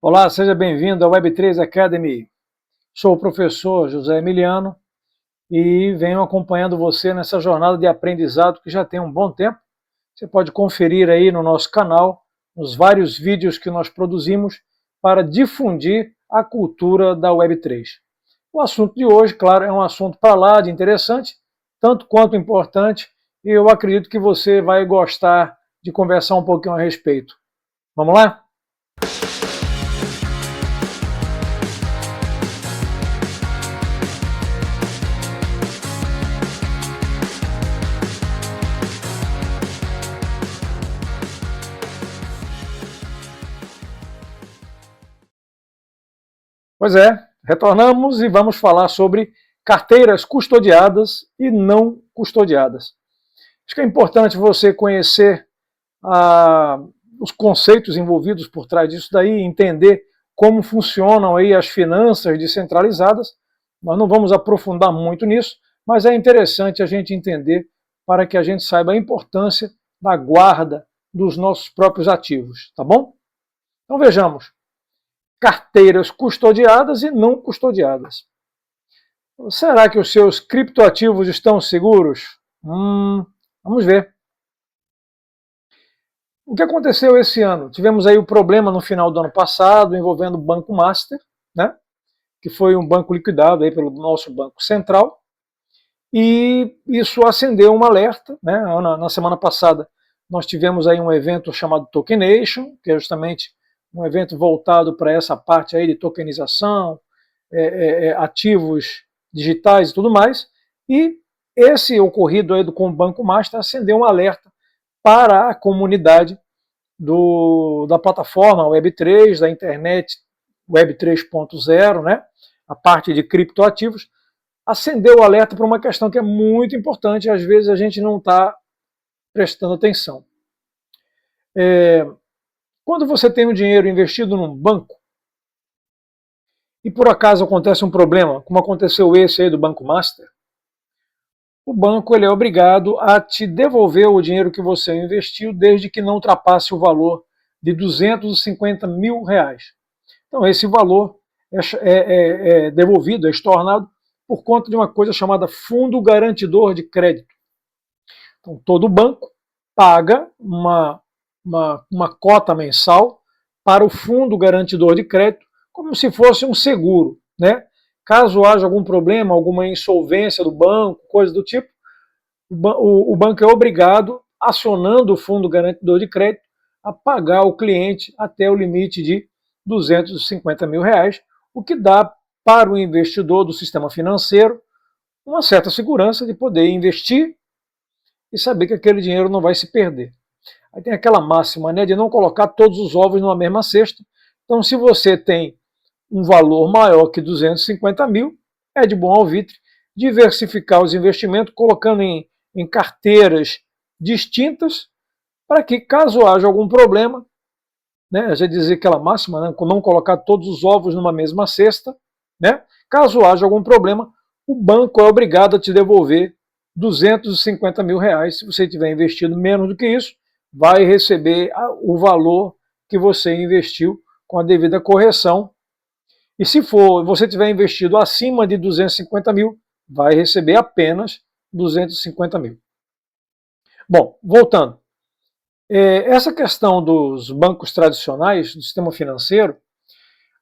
Olá, seja bem-vindo à Web3 Academy. Sou o professor José Emiliano e venho acompanhando você nessa jornada de aprendizado que já tem um bom tempo. Você pode conferir aí no nosso canal os vários vídeos que nós produzimos para difundir a cultura da Web3. O assunto de hoje, claro, é um assunto para lá de interessante, tanto quanto importante, e eu acredito que você vai gostar de conversar um pouquinho a respeito. Vamos lá? Pois é, retornamos e vamos falar sobre carteiras custodiadas e não custodiadas. Acho que é importante você conhecer os conceitos envolvidos por trás disso daí, entender como funcionam aí as finanças descentralizadas. Nós não vamos aprofundar muito nisso, mas é interessante a gente entender para que a gente saiba a importância da guarda dos nossos próprios ativos, tá bom? Então vejamos. Carteiras custodiadas e não custodiadas. Será que os seus criptoativos estão seguros? Vamos ver. O que aconteceu esse ano? Tivemos aí o problema no final do ano passado envolvendo o Banco Master, né? Que foi um banco liquidado aí pelo nosso Banco Central, e isso acendeu um alerta, né? Na semana passada nós tivemos aí um evento chamado Tokenation, que é justamente um evento voltado para essa parte aí de tokenização, ativos digitais e tudo mais, e esse ocorrido aí com o Banco Master acendeu um alerta para a comunidade da plataforma Web3, da internet Web 3.0, né, a parte de criptoativos, acendeu o alerta para uma questão que é muito importante e às vezes a gente não está prestando atenção. Quando você tem um dinheiro investido num banco, e por acaso acontece um problema, como aconteceu esse aí do Banco Master, o banco ele é obrigado a te devolver o dinheiro que você investiu desde que não ultrapasse o valor de R$250 mil. Então esse valor é devolvido, é estornado por conta de uma coisa chamada Fundo Garantidor de Crédito. Então todo banco paga uma cota mensal para o Fundo Garantidor de Crédito, como se fosse um seguro, né? Caso haja algum problema, alguma insolvência do banco, coisa do tipo, o banco é obrigado, acionando o Fundo Garantidor de Crédito, a pagar o cliente até o limite de R$250 mil, o que dá para o investidor do sistema financeiro uma certa segurança de poder investir e saber que aquele dinheiro não vai se perder. Aí tem aquela máxima, né, de não colocar todos os ovos numa mesma cesta. Então, se você tem um valor maior que 250 mil, é de bom alvitre diversificar os investimentos, colocando em carteiras distintas, para que, caso haja algum problema, né, já dizia aquela máxima, né, não colocar todos os ovos numa mesma cesta, né, caso haja algum problema, o banco é obrigado a te devolver R$250 mil. Se você tiver investido menos do que isso, vai receber o valor que você investiu com a devida correção. E se você tiver investido acima de 250 mil, vai receber apenas 250 mil. Bom, voltando. Essa questão dos bancos tradicionais, do sistema financeiro,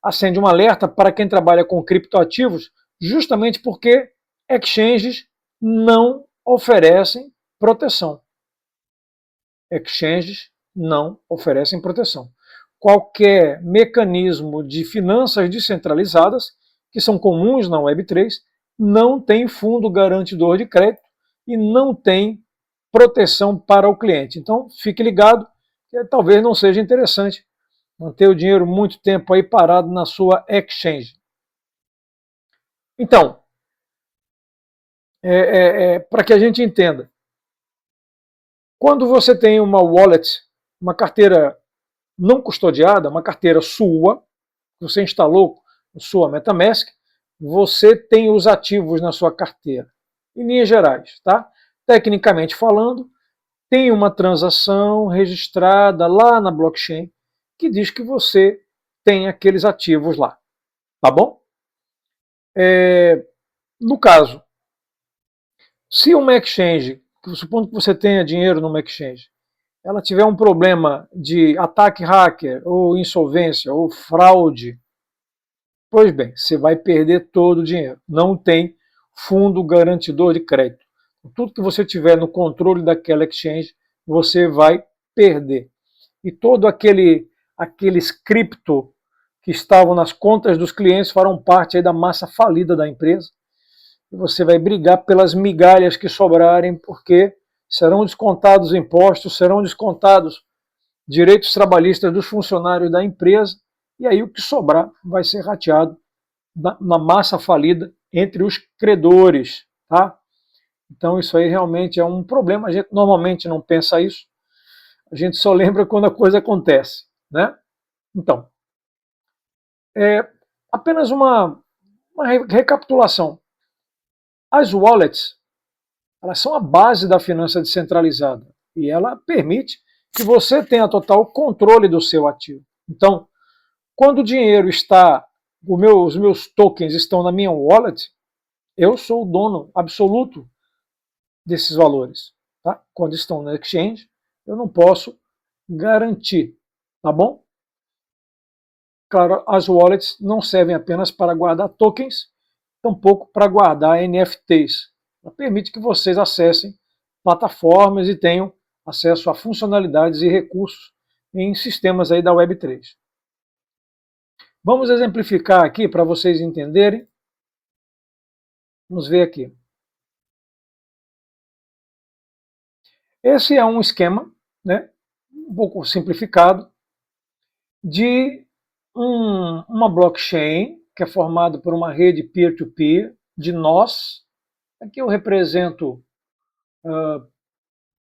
acende um alerta para quem trabalha com criptoativos, justamente porque exchanges não oferecem proteção. Exchanges não oferecem proteção. Qualquer mecanismo de finanças descentralizadas, que são comuns na Web3, não tem fundo garantidor de crédito e não tem proteção para o cliente. Então, fique ligado, que talvez não seja interessante manter o dinheiro muito tempo aí parado na sua exchange. Então, para que a gente entenda, quando você tem uma wallet, uma carteira não custodiada, uma carteira sua, que você instalou na sua MetaMask, você tem os ativos na sua carteira. Em linhas gerais, tá? Tecnicamente falando, tem uma transação registrada lá na blockchain que diz que você tem aqueles ativos lá, tá bom? No caso, se uma exchange, supondo que você tenha dinheiro numa exchange, ela tiver um problema de ataque hacker, ou insolvência, ou fraude, pois bem, você vai perder todo o dinheiro. Não tem fundo garantidor de crédito. Tudo que você tiver no controle daquela exchange, você vai perder. E todo aqueles cripto que estavam nas contas dos clientes farão parte aí da massa falida da empresa. E você vai brigar pelas migalhas que sobrarem, porque serão descontados impostos, serão descontados direitos trabalhistas dos funcionários da empresa, e aí o que sobrar vai ser rateado na massa falida entre os credores, tá? Então isso aí realmente é um problema, a gente normalmente não pensa isso, a gente só lembra quando a coisa acontece, né? Então, apenas uma recapitulação. As wallets, elas são a base da finança descentralizada e ela permite que você tenha total controle do seu ativo. Então, quando o dinheiro está, os meus tokens estão na minha wallet, eu sou o dono absoluto desses valores. Tá? Quando estão na exchange, eu não posso garantir, tá bom? Claro, as wallets não servem apenas para guardar tokens, tampouco para guardar NFTs. Ela permite que vocês acessem plataformas e tenham acesso a funcionalidades e recursos em sistemas aí da Web3. Vamos exemplificar aqui para vocês entenderem. Vamos ver aqui. Esse é um esquema, né, um pouco simplificado, de uma blockchain que é formada por uma rede peer-to-peer de nós. Aqui eu represento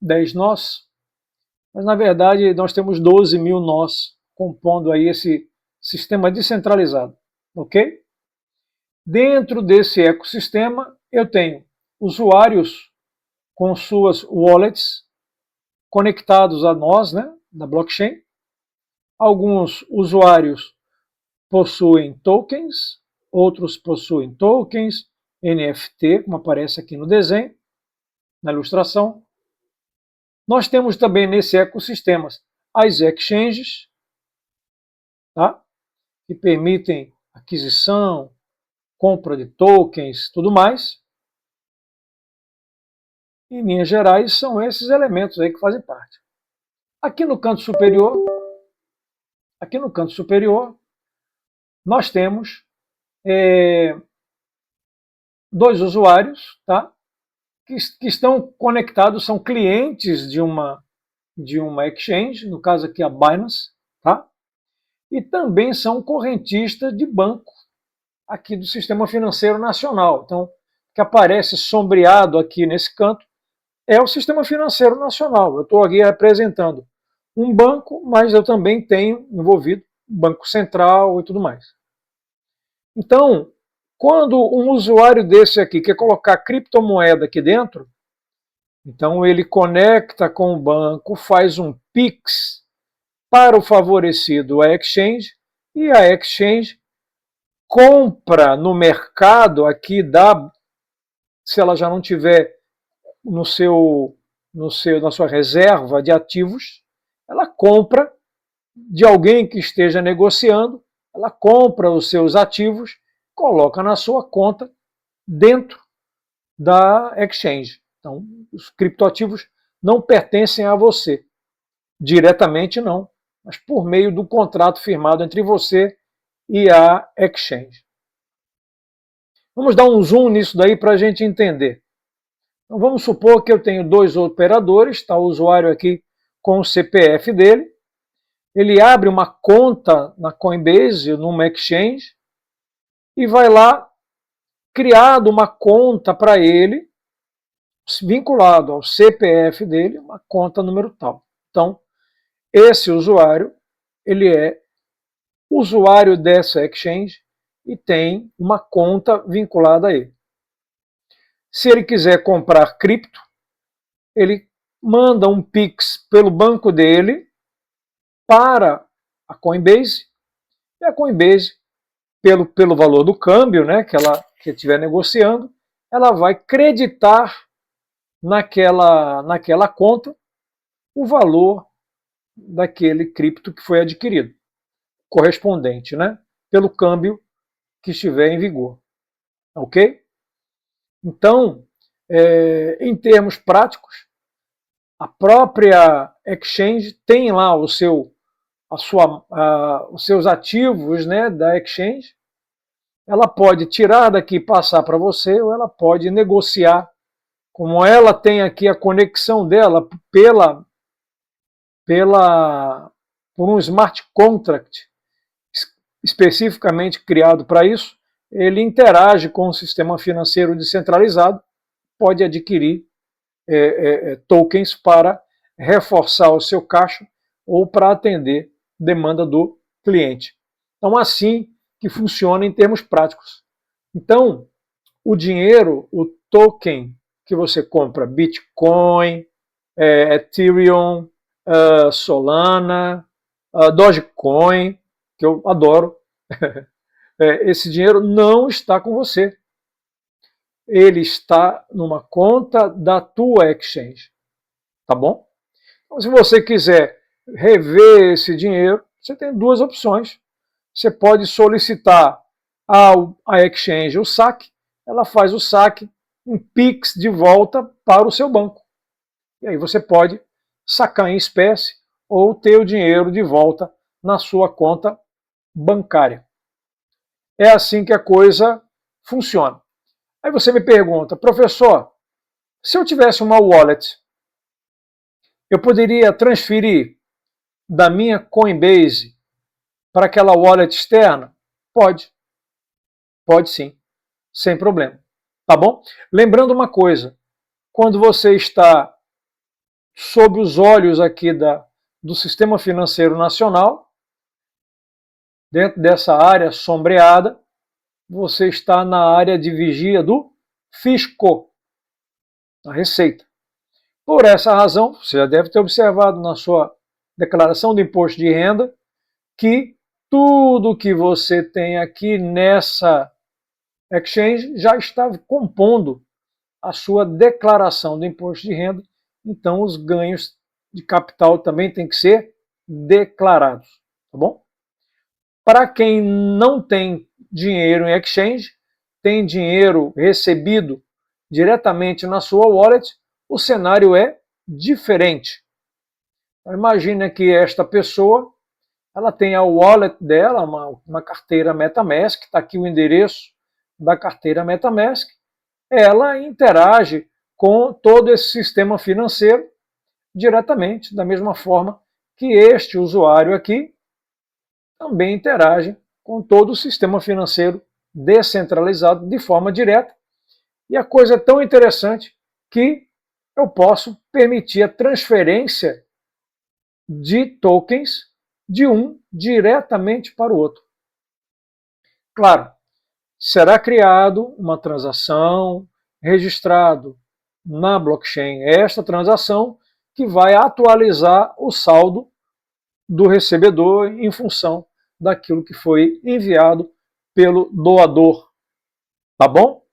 10 nós, mas na verdade nós temos 12 mil nós compondo aí esse sistema descentralizado, ok? Dentro desse ecossistema eu tenho usuários com suas wallets conectados a nós, né, da blockchain. Alguns usuários possuem tokens, outros possuem tokens, NFT, como aparece aqui no desenho, na ilustração. Nós temos também nesse ecossistema as exchanges, tá, que permitem aquisição, compra de tokens, tudo mais. Em linhas gerais, são esses elementos aí que fazem parte. Aqui no canto superior, nós temos dois usuários, tá, que estão conectados, são clientes de uma exchange, no caso aqui a Binance, tá, e também são correntistas de banco aqui do Sistema Financeiro Nacional. Então, o que aparece sombreado aqui nesse canto é o Sistema Financeiro Nacional. Eu estou aqui representando um banco, mas eu também tenho envolvido Banco Central e tudo mais. Então, quando um usuário desse aqui quer colocar criptomoeda aqui dentro, então ele conecta com o banco, faz um Pix para o favorecido a exchange, e a exchange compra no mercado aqui se ela já não tiver na sua reserva de ativos, ela compra de alguém que esteja negociando, ela compra os seus ativos, coloca na sua conta dentro da exchange. Então, os criptoativos não pertencem a você. Diretamente não, mas por meio do contrato firmado entre você e a exchange. Vamos dar um zoom nisso daí para a gente entender. Então, vamos supor que eu tenho dois operadores, está o usuário aqui com o CPF dele, ele abre uma conta na Coinbase, numa exchange, e vai lá, criado uma conta para ele, vinculado ao CPF dele, uma conta número tal. Então, esse usuário, ele é usuário dessa exchange e tem uma conta vinculada a ele. Se ele quiser comprar cripto, ele manda um Pix pelo banco dele para a Coinbase E a Coinbase, pelo valor do câmbio, né, que ela estiver negociando, ela vai creditar naquela conta o valor daquele cripto que foi adquirido, correspondente, né, pelo câmbio que estiver em vigor. Ok? Então, em termos práticos, a própria exchange tem lá os seus ativos, né, da exchange. Ela pode tirar daqui e passar para você, ou ela pode negociar. Como ela tem aqui a conexão dela por um smart contract especificamente criado para isso, ele interage com o sistema financeiro descentralizado, pode adquirir tokens para reforçar o seu caixa ou para atender demanda do cliente. Então, assim que funciona em termos práticos. Então, o dinheiro, o token que você compra, Bitcoin, Ethereum, Solana, Dogecoin, que eu adoro, esse dinheiro não está com você. Ele está numa conta da tua exchange. Tá bom? Então, se você quiser rever esse dinheiro, você tem duas opções. Você pode solicitar à exchange o saque, ela faz o saque, um Pix de volta para o seu banco. E aí você pode sacar em espécie ou ter o dinheiro de volta na sua conta bancária. É assim que a coisa funciona. Aí você me pergunta, professor, se eu tivesse uma wallet, eu poderia transferir da minha Coinbase para aquela wallet externa? Pode. Pode sim, sem problema. Tá bom? Lembrando uma coisa, quando você está sob os olhos aqui do Sistema Financeiro Nacional, dentro dessa área sombreada, você está na área de vigia do fisco, da Receita. Por essa razão, você já deve ter observado na sua declaração de imposto de renda que tudo que você tem aqui nessa exchange já está compondo a sua declaração do imposto de renda, então os ganhos de capital também têm que ser declarados, tá bom? Para quem não tem dinheiro em exchange, tem dinheiro recebido diretamente na sua wallet, o cenário é diferente. Então, imagine que esta pessoa ela tem a wallet dela, uma carteira MetaMask, está aqui o endereço da carteira MetaMask, ela interage com todo esse sistema financeiro diretamente, da mesma forma que este usuário aqui também interage com todo o sistema financeiro descentralizado de forma direta. E a coisa é tão interessante que eu posso permitir a transferência de tokens de um diretamente para o outro. Claro, será criado uma transação, registrado na blockchain esta transação, que vai atualizar o saldo do recebedor em função daquilo que foi enviado pelo doador. Tá bom?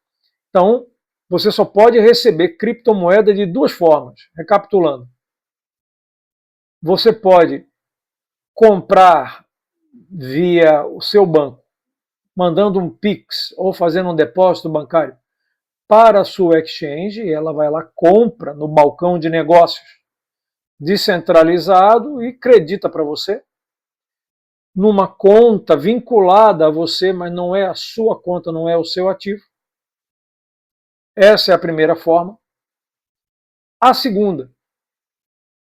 Então, você só pode receber criptomoeda de duas formas. Recapitulando. Você pode comprar via o seu banco, mandando um Pix ou fazendo um depósito bancário para a sua exchange, e ela vai lá, compra no balcão de negócios descentralizado e credita para você numa conta vinculada a você, mas não é a sua conta, não é o seu ativo. Essa é a primeira forma. A segunda,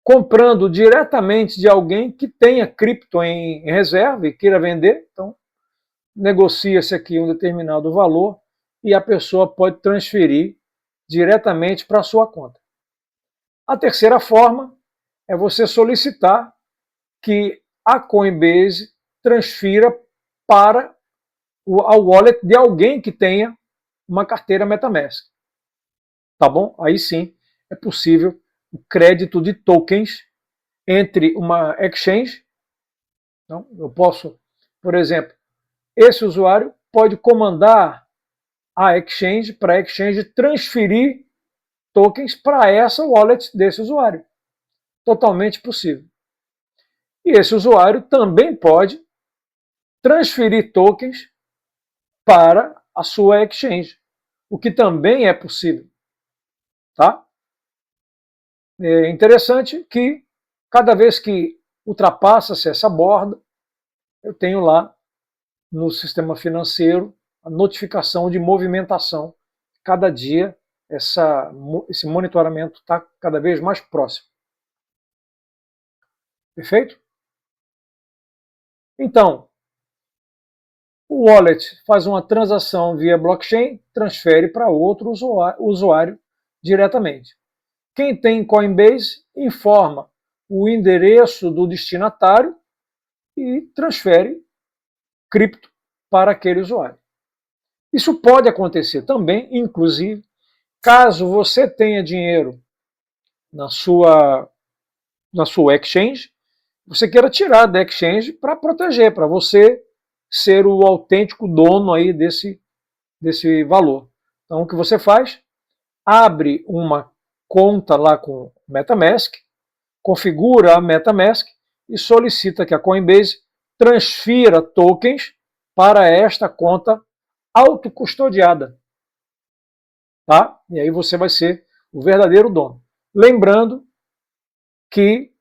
comprando diretamente de alguém que tenha cripto em reserva e queira vender, então negocia-se aqui um determinado valor e a pessoa pode transferir diretamente para a sua conta. A terceira forma é você solicitar que a Coinbase transfira para a wallet de alguém que tenha uma carteira MetaMask. Tá bom? Aí sim é possível o crédito de tokens entre uma exchange. Então, eu posso, Por exemplo, esse usuário pode comandar a exchange para a exchange transferir tokens para essa wallet desse usuário. Totalmente possível. E esse usuário também pode transferir tokens para a sua exchange, o que também é possível. Tá? É interessante que cada vez que ultrapassa-se essa borda, eu tenho lá no sistema financeiro a notificação de movimentação. Cada dia esse monitoramento está cada vez mais próximo. Perfeito? Então, o wallet faz uma transação via blockchain, transfere para outro usuário diretamente. Quem tem Coinbase informa o endereço do destinatário e transfere cripto para aquele usuário. Isso pode acontecer também, inclusive, caso você tenha dinheiro na sua exchange, você queira tirar da exchange para proteger, para você ser o autêntico dono aí desse valor. Então, o que você faz? Abre uma conta lá com MetaMask, configura a MetaMask e solicita que a Coinbase transfira tokens para esta conta autocustodiada. Tá? E aí você vai ser o verdadeiro dono. Lembrando que,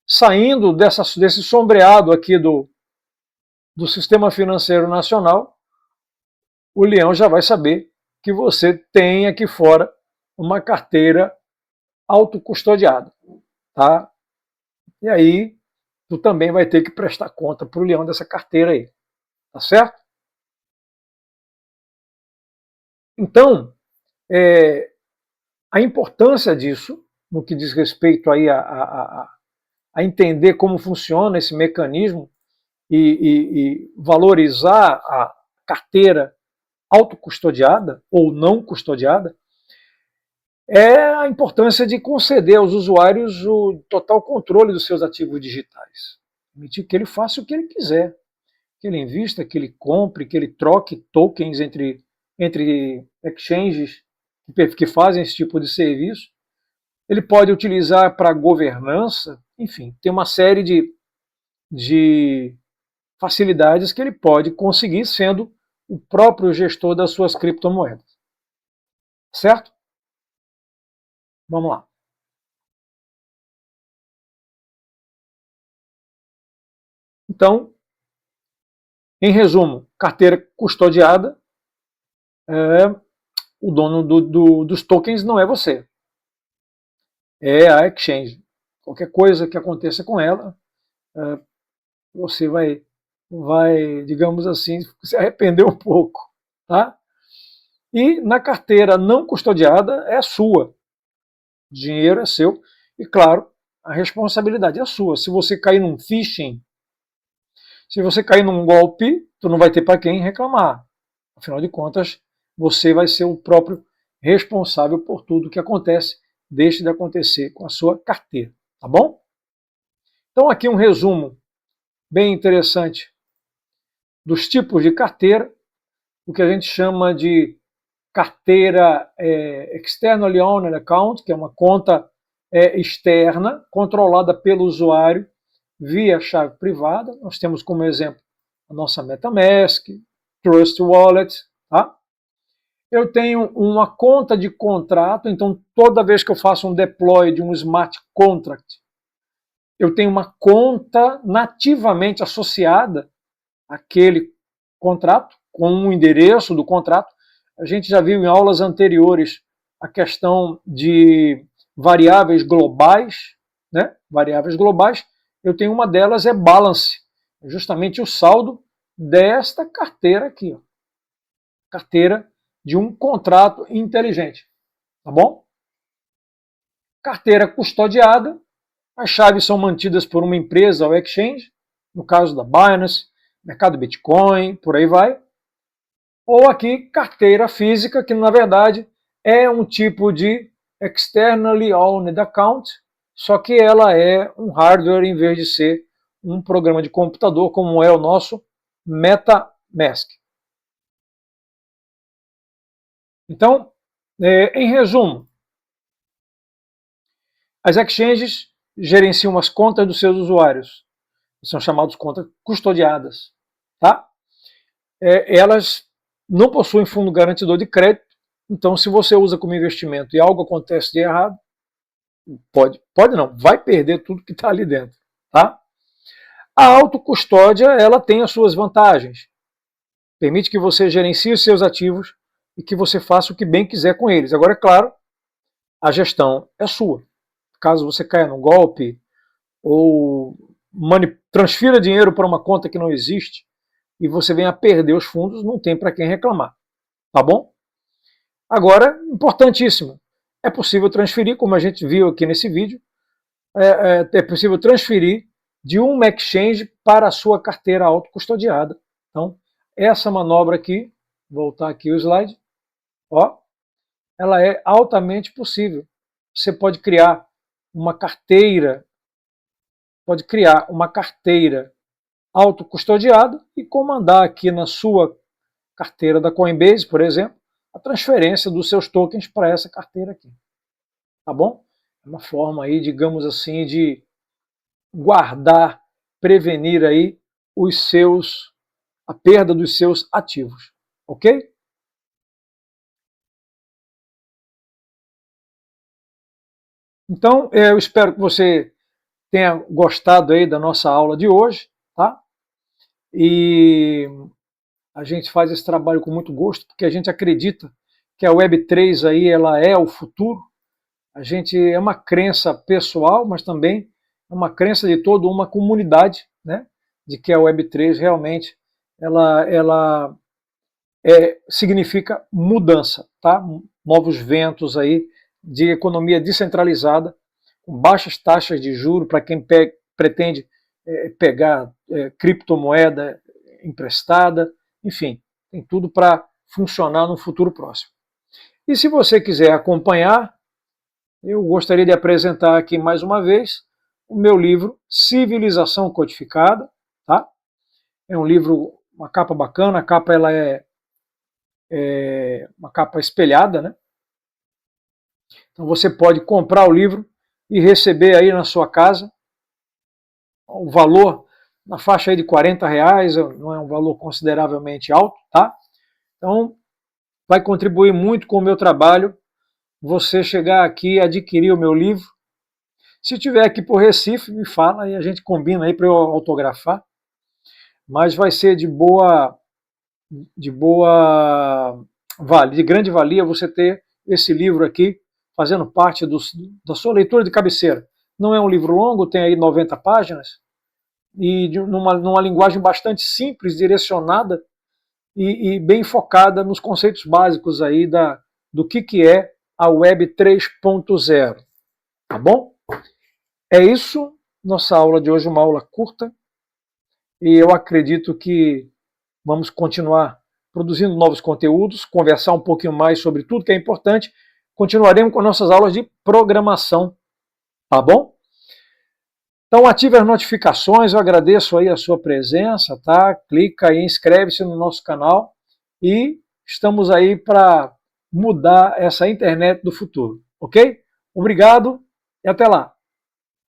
saindo desse sombreado aqui do Sistema Financeiro Nacional, o leão já vai saber que você tem aqui fora uma carteira autocustodiada. Tá? E aí, tu também vai ter que prestar conta para o leão dessa carteira aí. Tá certo? Então, a importância disso, no que diz respeito aí a entender como funciona esse mecanismo e valorizar a carteira autocustodiada ou não custodiada, é a importância de conceder aos usuários o total controle dos seus ativos digitais. Permitir que ele faça o que ele quiser, que ele invista, que ele compre, que ele troque tokens entre exchanges que fazem esse tipo de serviço. Ele pode utilizar para governança, enfim, tem uma série de facilidades que ele pode conseguir sendo o próprio gestor das suas criptomoedas. Certo? Vamos lá. Então, em resumo, carteira custodiada, o dono dos tokens não é você, é a exchange. Qualquer coisa que aconteça com ela, você vai, digamos assim, se arrepender um pouco. Tá? E na carteira não custodiada é sua. O dinheiro é seu e, claro, a responsabilidade é sua. Se você cair num phishing, se você cair num golpe, tu não vai ter para quem reclamar. Afinal de contas, você vai ser o próprio responsável por tudo que acontece, deixe de acontecer com a sua carteira. Tá bom? Então aqui um resumo bem interessante dos tipos de carteira, o que a gente chama de carteira Externally Owned Account, que é uma conta externa, controlada pelo usuário via chave privada. Nós temos como exemplo a nossa MetaMask, Trust Wallet. Tá? Eu tenho uma conta de contrato, então toda vez que eu faço um deploy de um smart contract, eu tenho uma conta nativamente associada àquele contrato, com um endereço do contrato. A gente já viu em aulas anteriores a questão de variáveis globais, né? Variáveis globais. Eu tenho uma delas, é balance, é justamente o saldo desta carteira aqui, ó. Carteira de um contrato inteligente, tá bom? Carteira custodiada, as chaves são mantidas por uma empresa ou exchange, no caso da Binance, mercado Bitcoin, por aí vai. Ou aqui, carteira física, que na verdade é um tipo de externally owned account, só que ela é um hardware em vez de ser um programa de computador, como é o nosso MetaMask. Então, em resumo, as exchanges gerenciam as contas dos seus usuários. São chamadas contas custodiadas. Tá? Elas não possuem fundo garantidor de crédito, então se você usa como investimento e algo acontece de errado, pode não, vai perder tudo que está ali dentro. Tá? A autocustódia, ela tem as suas vantagens. Permite que você gerencie os seus ativos e que você faça o que bem quiser com eles. Agora, é claro, a gestão é sua. Caso você caia num golpe ou transfira dinheiro para uma conta que não existe e você venha a perder os fundos, não tem para quem reclamar. Tá bom? Agora, importantíssimo, é possível transferir, como a gente viu aqui nesse vídeo, é possível transferir de uma exchange para a sua carteira autocustodiada. Então, essa manobra aqui, voltar aqui o slide, ó, ela é altamente possível. Você pode criar uma carteira, autocustodiada e comandar aqui na sua carteira da Coinbase, por exemplo, a transferência dos seus tokens para essa carteira aqui. Tá bom? É uma forma aí, digamos assim, de guardar, prevenir aí a perda dos seus ativos. Ok? Então, eu espero que você tenha gostado aí da nossa aula de hoje, tá? E a gente faz esse trabalho com muito gosto, porque a gente acredita que a Web3 aí, ela é o futuro. A gente é uma crença pessoal, mas também é uma crença de toda uma comunidade, né? De que a Web3 realmente ela significa mudança, tá? Novos ventos aí de economia descentralizada, com baixas taxas de juros para quem pretende pegar criptomoeda emprestada, enfim, tem tudo para funcionar no futuro próximo. E se você quiser acompanhar, eu gostaria de apresentar aqui mais uma vez o meu livro Civilização Codificada, tá? É um livro, uma capa bacana, a capa ela é uma capa espelhada, né? Então você pode comprar o livro e receber aí na sua casa o valor na faixa aí de R$40, não é um valor consideravelmente alto, tá? Então vai contribuir muito com o meu trabalho você chegar aqui e adquirir o meu livro. Se tiver aqui por Recife, me fala e a gente combina aí para eu autografar. Mas vai ser de grande valia você ter esse livro aqui fazendo parte da sua leitura de cabeceira. Não é um livro longo, tem aí 90 páginas e numa linguagem bastante simples, direcionada e bem focada nos conceitos básicos aí do que é a Web 3.0. Tá bom? É isso. Nossa aula de hoje é uma aula curta e eu acredito que vamos continuar produzindo novos conteúdos, conversar um pouquinho mais sobre tudo que é importante. Continuaremos com nossas aulas de programação, tá bom? Então ative as notificações, eu agradeço aí a sua presença, tá? Clica aí, inscreve-se no nosso canal e estamos aí para mudar essa internet do futuro, ok? Obrigado e até lá!